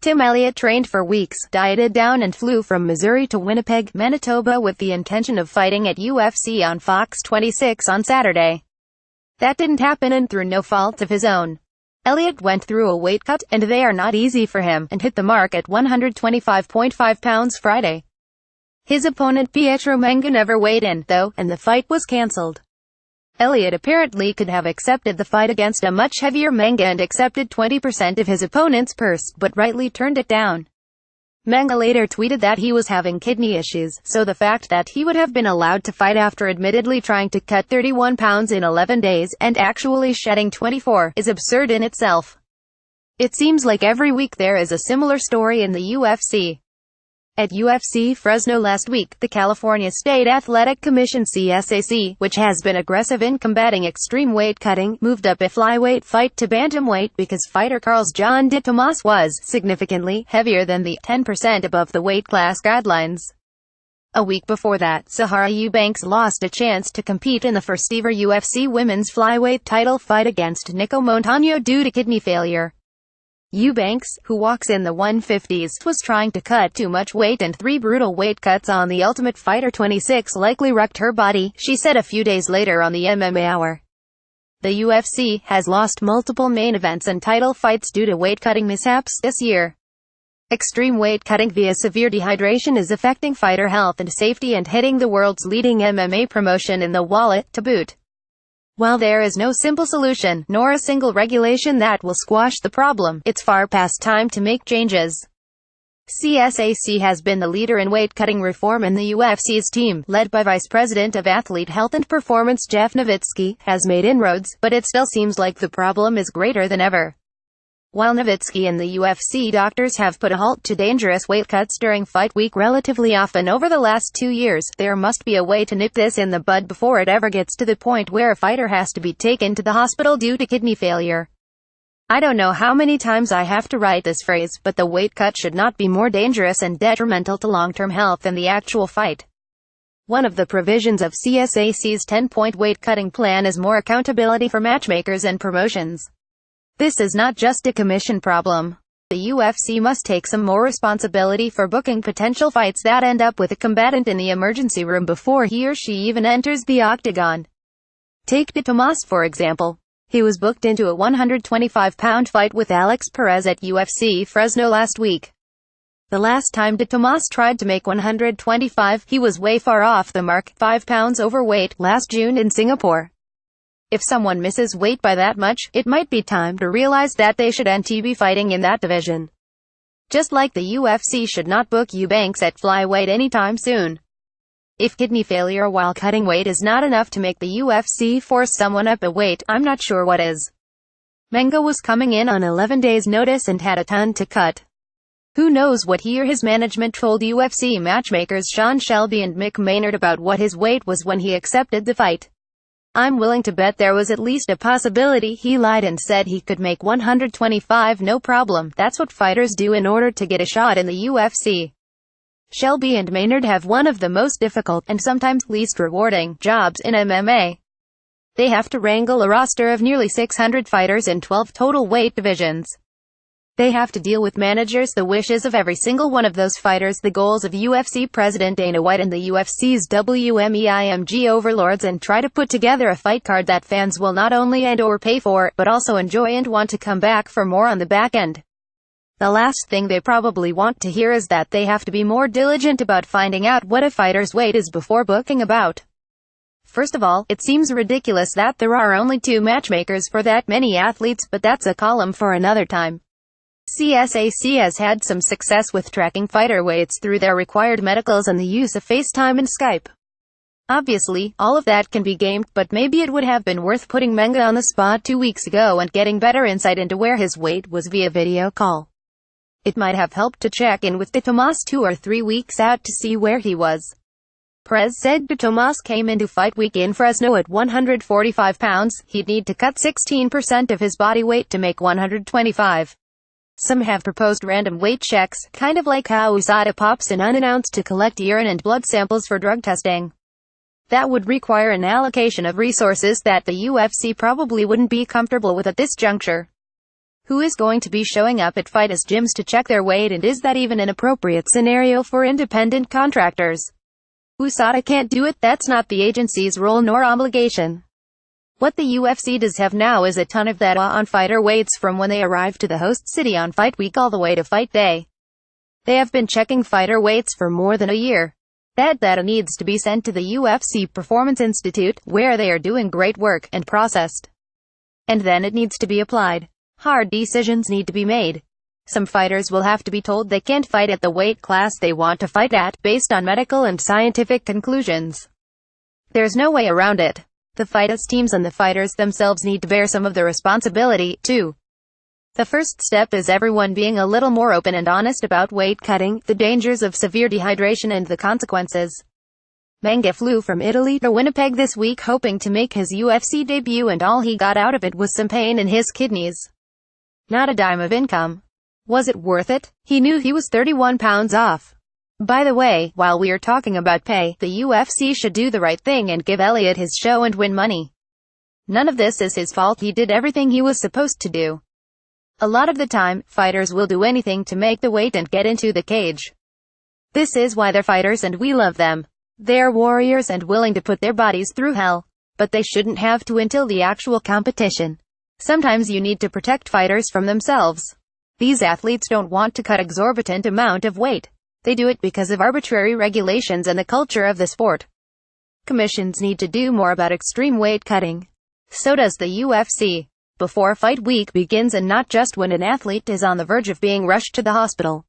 Tim Elliott trained for weeks, dieted down and flew from Missouri to Winnipeg, Manitoba with the intention of fighting at UFC on Fox 26 on Saturday. That didn't happen and through no fault of his own. Elliott went through a weight cut, and they are not easy for him, and hit the mark at 125.5 pounds Friday. His opponent Pietro Menga never weighed in, though, and the fight was cancelled. Elliott apparently could have accepted the fight against a much heavier Menga and accepted 20% of his opponent's purse, but rightly turned it down. Menga later tweeted that he was having kidney issues, so the fact that he would have been allowed to fight after admittedly trying to cut 31 pounds in 11 days, and actually shedding 24, is absurd in itself. It seems like every week there is a similar story in the UFC. At UFC Fresno last week, the California State Athletic Commission (CSAC), which has been aggressive in combating extreme weight cutting, moved up a flyweight fight to bantamweight because fighter Carl's John De Tomas was significantly heavier than the 10% above the weight class guidelines. A week before that, Sahara Eubanks lost a chance to compete in the first-ever UFC women's flyweight title fight against Nico Montano due to kidney failure. Eubanks, who walks in the 150s, was trying to cut too much weight, and 3 brutal weight cuts on The Ultimate Fighter 26 likely wrecked her body, she said a few days later on the MMA Hour. The UFC has lost multiple main events and title fights due to weight-cutting mishaps this year. Extreme weight cutting via severe dehydration is affecting fighter health and safety and hitting the world's leading MMA promotion in the wallet, to boot. While there is no simple solution, nor a single regulation that will squash the problem, it's far past time to make changes. CSAC has been the leader in weight-cutting reform, and the UFC's team, led by Vice President of Athlete Health and Performance Jeff Nowitzki, has made inroads, but it still seems like the problem is greater than ever. While Nowitzki and the UFC doctors have put a halt to dangerous weight cuts during fight week relatively often over the last 2 years, there must be a way to nip this in the bud before it ever gets to the point where a fighter has to be taken to the hospital due to kidney failure. I don't know how many times I have to write this phrase, but the weight cut should not be more dangerous and detrimental to long-term health than the actual fight. One of the provisions of CSAC's 10-point weight-cutting plan is more accountability for matchmakers and promotions. This is not just a commission problem. The UFC must take some more responsibility for booking potential fights that end up with a combatant in the emergency room before he or she even enters the octagon. Take De Tomas for example. He was booked into a 125-pound fight with Alex Perez at UFC Fresno last week. The last time De Tomas tried to make 125, he was way far off the mark, 5 pounds overweight, last June in Singapore. If someone misses weight by that much, it might be time to realize that they shouldn't be fighting in that division. Just like the UFC should not book Eubanks at flyweight anytime soon. If kidney failure while cutting weight is not enough to make the UFC force someone up a weight, I'm not sure what is. Menga was coming in on 11 days' notice and had a ton to cut. Who knows what he or his management told UFC matchmakers Sean Shelby and Mick Maynard about what his weight was when he accepted the fight. I'm willing to bet there was at least a possibility he lied and said he could make 125 no problem. That's what fighters do in order to get a shot in the UFC. Shelby and Maynard have one of the most difficult, and sometimes least rewarding, jobs in MMA. They have to wrangle a roster of nearly 600 fighters in 12 total weight divisions. They have to deal with managers, the wishes of every single one of those fighters, the goals of UFC President Dana White and the UFC's WMEIMG overlords, and try to put together a fight card that fans will not only and/or pay for, but also enjoy and want to come back for more on the back end. The last thing they probably want to hear is that they have to be more diligent about finding out what a fighter's weight is before booking a bout. First of all, it seems ridiculous that there are only 2 matchmakers for that many athletes, but that's a column for another time. CSAC has had some success with tracking fighter weights through their required medicals and the use of FaceTime and Skype. Obviously, all of that can be gamed, but maybe it would have been worth putting Menga on the spot 2 weeks ago and getting better insight into where his weight was via video call. It might have helped to check in with De Tomas 2 or 3 weeks out to see where he was. Perez said De Tomas came into fight week in Fresno at 145 pounds, he'd need to cut 16% of his body weight to make 125. Some have proposed random weight checks, kind of like how USADA pops in unannounced to collect urine and blood samples for drug testing. That would require an allocation of resources that the UFC probably wouldn't be comfortable with at this juncture. Who is going to be showing up at fighters' gyms to check their weight, and is that even an appropriate scenario for independent contractors? USADA can't do it. That's not the agency's role nor obligation. What the UFC does have now is a ton of data on fighter weights from when they arrive to the host city on fight week all the way to fight day. They have been checking fighter weights for more than a year. That data needs to be sent to the UFC Performance Institute, where they are doing great work, and processed. And then it needs to be applied. Hard decisions need to be made. Some fighters will have to be told they can't fight at the weight class they want to fight at, based on medical and scientific conclusions. There's no way around it. The fighters' teams and the fighters themselves need to bear some of the responsibility, too. The first step is everyone being a little more open and honest about weight cutting, the dangers of severe dehydration and the consequences. Menga flew from Italy to Winnipeg this week hoping to make his UFC debut, and all he got out of it was some pain in his kidneys. Not a dime of income. Was it worth it? He knew he was 31 pounds off. By the way, while we are talking about pay, the UFC should do the right thing and give Elliott his show and win money. None of this is his fault. He did everything he was supposed to do. A lot of the time, fighters will do anything to make the weight and get into the cage. This is why they're fighters and we love them. They're warriors and willing to put their bodies through hell. But they shouldn't have to until the actual competition. Sometimes you need to protect fighters from themselves. These athletes don't want to cut exorbitant amount of weight. They do it because of arbitrary regulations and the culture of the sport. Commissions need to do more about extreme weight cutting. So does the UFC. Before fight week begins, and not just when an athlete is on the verge of being rushed to the hospital.